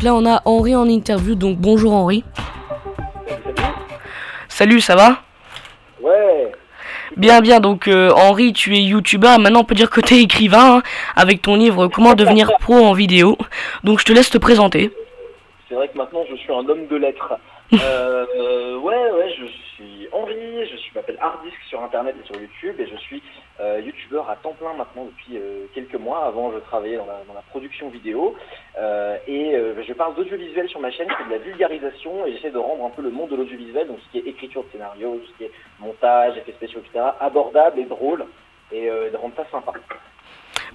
là on a Henri en interview, donc bonjour Henri. Salut, ça va? Ouais. Bien, bien, donc Henri, tu es youtubeur, maintenant on peut dire que tu es écrivain, hein, avec ton livre Comment devenir pro en vidéo. Donc je te laisse te présenter. C'est vrai que maintenant je suis un homme de lettres. Ouais, je suis Henri, je m'appelle Hardisk sur internet et sur YouTube et je suis youtubeur à temps plein maintenant depuis quelques mois. Avant je travaillais dans la production vidéo je parle d'audiovisuel sur ma chaîne, je fais de la vulgarisation et j'essaie de rendre un peu le monde de l'audiovisuel, donc ce qui est écriture de scénario, ce qui est montage, effets spéciaux, etc., abordable et drôle et de rendre ça sympa.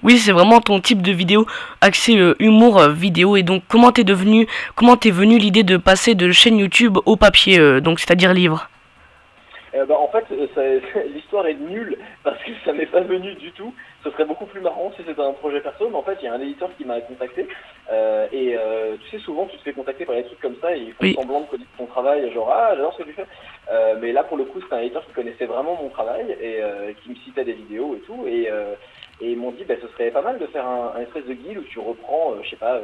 Oui, c'est vraiment ton type de vidéo axé humour vidéo. Et donc comment t'es venue l'idée de passer de chaîne YouTube au papier, donc c'est-à-dire livre? En fait, l'histoire est nulle parce que ça m'est pas venu du tout. Ce serait beaucoup plus marrant si c'était un projet perso, mais en fait, il y a un éditeur qui m'a contacté. Tu sais, souvent, tu te fais contacter par des trucs comme ça et ils font Oui. semblant de connaître ton travail, genre ah, j'adore ce que tu fais. Mais là, pour le coup, c'était un éditeur qui connaissait vraiment mon travail et qui me citait des vidéos et tout. Et ils m'ont dit, ce serait pas mal de faire un espèce de guide où tu reprends, je sais pas,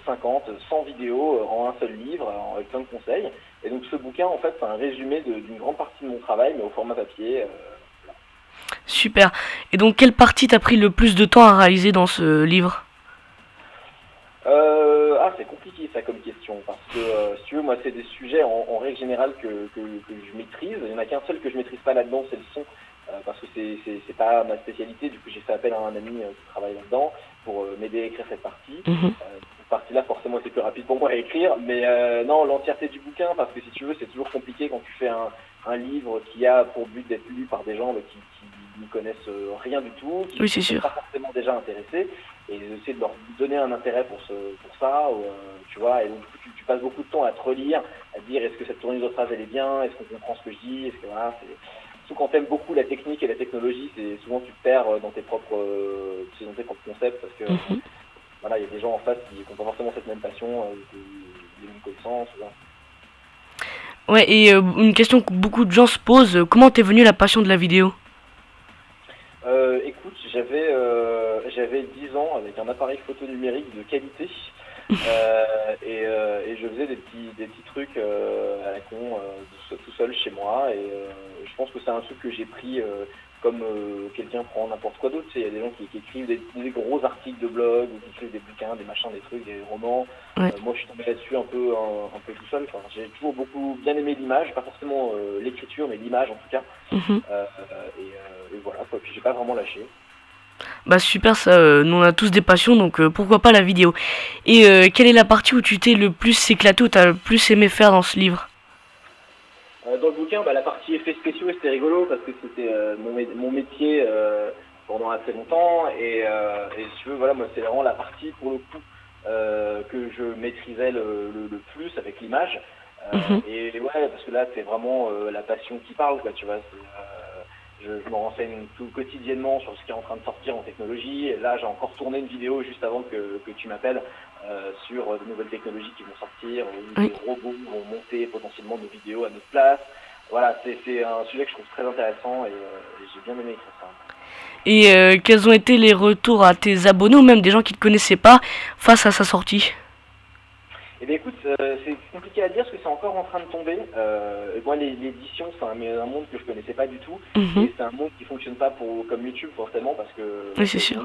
50, 100 vidéos en un seul livre, avec plein de conseils. Et donc ce bouquin, en fait, c'est un résumé d'une grande partie de mon travail, mais au format papier. Super. Et donc quelle partie t'as pris le plus de temps à réaliser dans ce livre? C'est compliqué ça comme question, parce que si tu veux, moi c'est des sujets en règle générale que je maîtrise. Il n'y en a qu'un seul que je maîtrise pas là-dedans, c'est le son, parce que c'est pas ma spécialité. Du coup j'ai fait appel à un ami qui travaille là-dedans pour m'aider à écrire cette partie. Cette partie-là forcément c'est plus rapide pour moi à écrire, mais non, l'entièreté du bouquin, parce que si tu veux c'est toujours compliqué quand tu fais un livre qui a pour but d'être lu par des gens qui n'y connaissent rien du tout, qui Oui, c'est ne sont sûr. pas forcément déjà intéressés, et essayer de leur donner un intérêt pour ça, tu vois, et donc du coup tu passes beaucoup de temps à te relire, à te dire est-ce que cette tournure de phrase elle est bien, est-ce qu'on comprend ce que je dis, est-ce que voilà, surtout quand t'aimes beaucoup la technique et la technologie, c'est souvent tu te perds dans tes propres concepts, parce que voilà, il y a des gens en face qui n'ont pas forcément cette même passion, les mêmes connaissances, voilà. Ouais, et une question que beaucoup de gens se posent, comment t'es venue la passion de la vidéo? Écoute, j'avais 10 ans avec un appareil photo numérique de qualité et je faisais des petits trucs à la con tout seul chez moi je pense que c'est un truc que j'ai pris comme quelqu'un prend n'importe quoi d'autre. Tu sais, il y a des gens qui écrivent des gros articles de blog ou qui écrivent des bouquins, des machins, des trucs, des romans. Ouais. Moi, je suis tombé là-dessus un peu tout seul. Enfin, j'ai toujours beaucoup bien aimé l'image, pas forcément l'écriture, mais l'image en tout cas. Et voilà, quoi. Puis j'ai pas vraiment lâché. Bah super, ça, nous on a tous des passions, donc pourquoi pas la vidéo. Et quelle est la partie où tu t'es le plus éclaté, où t'as le plus aimé faire dans ce livre? Dans le bouquin, la partie effets spéciaux, c'était rigolo parce que c'était mon métier pendant assez longtemps. Si tu veux, voilà, moi, c'est vraiment la partie, pour le coup, que je maîtrisais le plus avec l'image. Et ouais, parce que là, c'est vraiment la passion qui parle, quoi, tu vois. Je me renseigne tout quotidiennement sur ce qui est en train de sortir en technologie. Et là, j'ai encore tourné une vidéo juste avant que tu m'appelles sur de nouvelles technologies qui vont sortir, où des robots vont monter potentiellement nos vidéos à notre place. Voilà, c'est un sujet que je trouve très intéressant et j'ai bien aimé écrire ça. Et quels ont été les retours à tes abonnés ou même des gens qui ne te connaissaient pas face à sa sortie? Eh bien écoute, c'est compliqué à dire parce que c'est encore en train de tomber. Moi, l'édition, c'est un monde que je connaissais pas du tout. Et c'est un monde qui fonctionne pas comme YouTube forcément, parce que Oui, c'est sûr.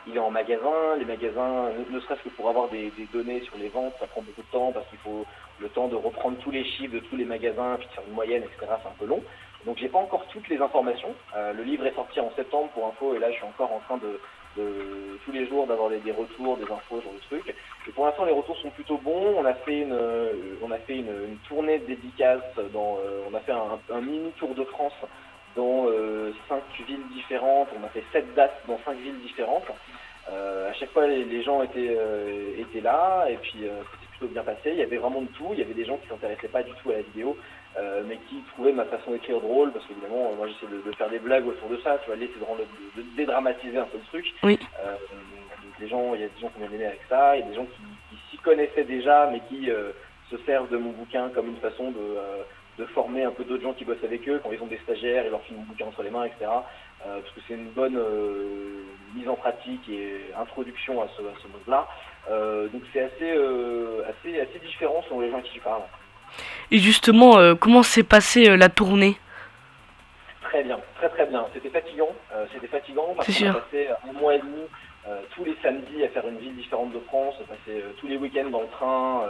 il est en magasin. Les magasins, ne serait-ce que pour avoir des données sur les ventes, ça prend beaucoup de temps parce qu'il faut le temps de reprendre tous les chiffres de tous les magasins, puis de faire une moyenne, etc. C'est un peu long. Donc j'ai pas encore toutes les informations. Le livre est sorti en septembre pour info, et là je suis encore en train de tous les jours d'avoir des retours, des infos sur le truc. Et pour l'instant les retours sont plutôt bons. On a fait une tournée de dédicaces on a fait un mini tour de France dans 5 villes différentes. On a fait 7 dates dans 5 villes différentes. À chaque fois les gens étaient là, et puis c'était plutôt bien passé. Il y avait vraiment de tout. Il y avait des gens qui s'intéressaient pas du tout à la vidéo, mais qui trouvaient ma façon d'écrire drôle, parce qu'évidemment moi j'essaie de faire des blagues autour de ça, tu vois, de dédramatiser un peu le truc. Oui. Donc il y a des gens qui m'ont aimé avec ça, il y a des gens qui s'y connaissaient déjà, mais qui se servent de mon bouquin comme une façon de former un peu d'autres gens qui bossent avec eux quand ils ont des stagiaires, ils leur filent mon bouquin entre les mains, etc. Parce que c'est une bonne mise en pratique et introduction à ce monde-là. Donc c'est assez différent selon les gens à qui tu parles. Et justement, comment s'est passée la tournée? Très bien, très très bien. C'était fatigant parce qu'on a passé un mois et demi tous les samedis à faire une ville différente de France, passer tous les week-ends dans le train,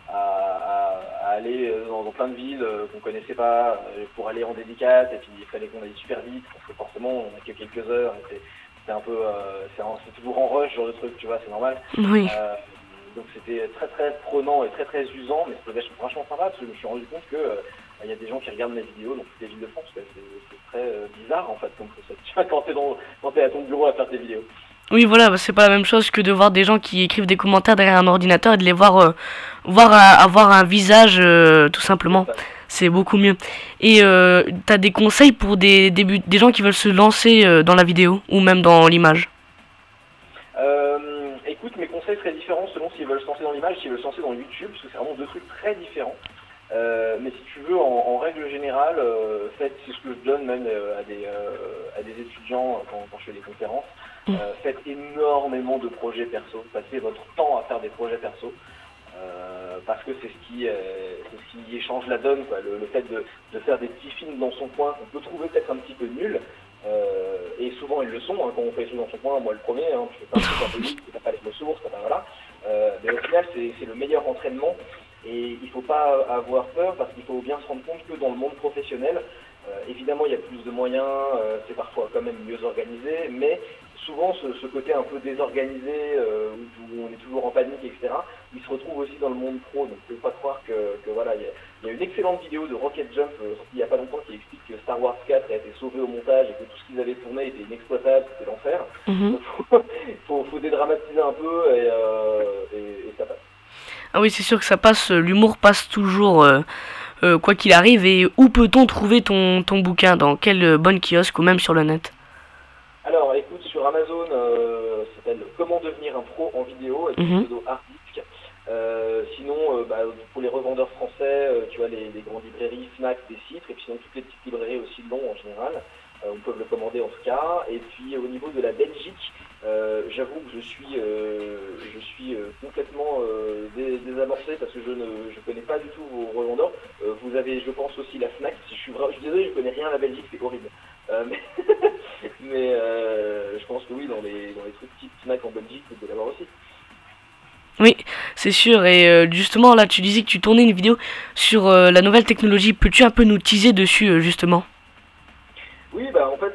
à aller dans plein de villes qu'on connaissait pas pour aller en dédicace, et puis il fallait qu'on aille super vite parce que forcément on n'a que quelques heures. C'était un peu, c'est toujours en rush genre de truc, tu vois, c'est normal. Oui. Donc c'était très très prenant et très très usant, mais c'était vachement sympa parce que je me suis rendu compte que il y a des gens qui regardent mes vidéos dans toutes les villes de France. C'est très bizarre en fait, comme ça, tu vois, quand t'es à ton bureau à faire tes vidéos. Oui, voilà, c'est pas la même chose que de voir des gens qui écrivent des commentaires derrière un ordinateur et de les voir, avoir un visage, tout simplement. C'est beaucoup mieux. Et t'as des conseils pour des gens qui veulent se lancer dans la vidéo ou même dans l'image? Écoute, mes conseils seraient différents selon s'ils veulent se lancer dans l'image, s'ils veulent se lancer dans YouTube, parce que c'est vraiment deux trucs très différents. Mais si tu veux, en règle générale, c'est ce que je donne même à des étudiants quand je fais des conférences. Faites énormément de projets perso, passez votre temps à faire des projets perso, parce que c'est ce qui change la donne, quoi. Le fait de faire des petits films dans son coin qu'on peut trouver peut-être un petit peu nul, et souvent ils le sont, hein, quand on fait des choses dans son coin, moi le premier, hein, je fais pas un truc un peu nul, t'as pas les ressources, voilà. Mais au final c'est le meilleur entraînement, et il faut pas avoir peur parce qu'il faut bien se rendre compte que dans le monde professionnel, évidemment il y a plus de moyens, c'est parfois quand même mieux organisé, mais souvent ce côté un peu désorganisé, où on est toujours en panique, etc., il se retrouve aussi dans le monde pro. Donc il ne faut pas croire que voilà, il y a une excellente vidéo de Rocket Jump sortie il n'y a pas longtemps qui explique que Star Wars 4 a été sauvé au montage et que tout ce qu'ils avaient tourné était inexploitable, c'était l'enfer. Donc faut dédramatiser un peu et ça passe. Ah oui, c'est sûr que ça passe, l'humour passe toujours, quoi qu'il arrive. Et où peut-on trouver ton bouquin? Dans quel bon kiosque ou même sur le net? Alors écoute, sur Amazon, ça s'appelle Comment devenir un pro en vidéo, avec le pseudo Artdisk. Sinon, pour les revendeurs français, tu vois, les grandes librairies, Fnac, des Citres, et puis sinon toutes les petites librairies aussi Long en général, on peut le commander en tout cas. Et puis au niveau de la Belgique, j'avoue que je suis complètement désamorcé parce que je connais pas du tout vos revendeurs. Vous avez, je pense, aussi la Fnac. Je suis désolé, je connais rien à la Belgique, c'est horrible. Mais je pense que oui, dans les trucs type Fnac en Belgique, vous pouvez l'avoir aussi. Oui, c'est sûr. Et justement, là, tu disais que tu tournais une vidéo sur la nouvelle technologie. Peux-tu un peu nous teaser dessus, justement? Oui, bah en fait,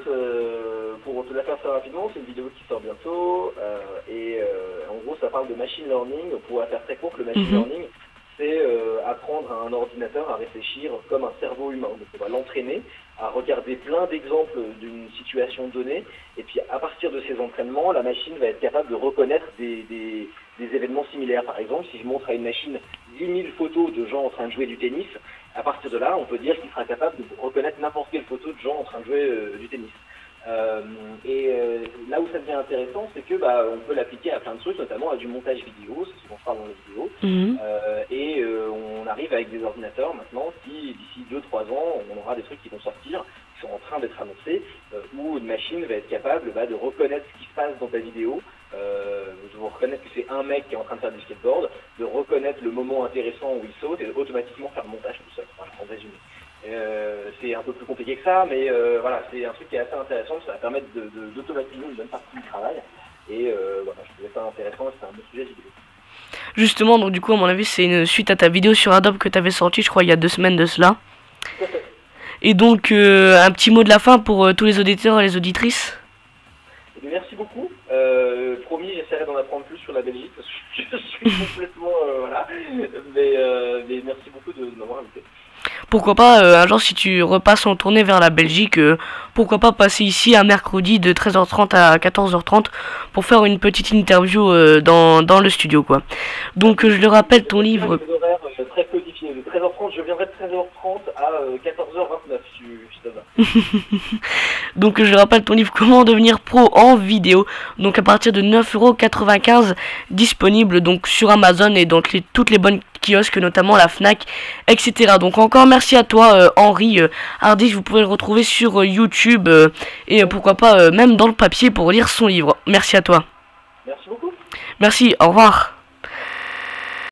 pour te la faire très rapidement, c'est une vidéo qui sort bientôt. En gros, ça parle de machine learning. Pour la faire très courte, le machine learning, c'est apprendre à un ordinateur à réfléchir comme un cerveau humain. Donc on va l'entraîner à regarder plein d'exemples d'une situation donnée, et puis à partir de ces entraînements, la machine va être capable de reconnaître des événements similaires. Par exemple, si je montre à une machine 10 000 photos de gens en train de jouer du tennis, à partir de là, on peut dire qu'il sera capable de reconnaître n'importe quelle photo de gens en train de jouer du tennis. Là où ça devient intéressant, c'est que on peut l'appliquer à plein de trucs, notamment à du montage vidéo, c'est ce qu'on fera dans les vidéos. On arrive avec des ordinateurs maintenant qui, d'ici 2-3 ans, on aura des trucs qui vont sortir, qui sont en train d'être annoncés, où une machine va être capable de reconnaître ce qui se passe dans ta vidéo, de reconnaître que c'est un mec qui est en train de faire du skateboard, de reconnaître le moment intéressant où il saute et automatiquement faire le montage tout seul, en résumé. C'est un peu plus compliqué que ça, mais voilà, c'est un truc qui est assez intéressant, ça va permettre d'automatiser une bonne partie du travail, et voilà, je trouvais ça intéressant, c'est un bon sujet vidéo. Justement, donc du coup, à mon avis, c'est une suite à ta vidéo sur Adobe que tu avais sortie, je crois, il y a 2 semaines de cela. Et donc, un petit mot de la fin pour tous les auditeurs et les auditrices. Merci beaucoup. Promis, j'essaierai d'en apprendre plus sur la Belgique, parce que je suis complètement... voilà. Mais merci beaucoup de m'avoir invité. Pourquoi pas, un jour, si tu repasses en tournée vers la Belgique, pourquoi pas passer ici un mercredi de 13h30 à 14h30 pour faire une petite interview dans le studio, quoi. Donc, je le rappelle, ton livre... Des horaires très codifiés. De 13h30, je viendrai de 13h30 à 14h29, je suis là-bas. Donc je rappelle ton livre Comment devenir pro en vidéo, donc à partir de 9,95 € disponible donc sur Amazon et dans toutes les bonnes kiosques, notamment la Fnac, etc. Donc encore merci à toi Henri Hardy, vous pouvez le retrouver sur YouTube et pourquoi pas même dans le papier pour lire son livre. Merci à toi. Merci beaucoup. Merci, au revoir.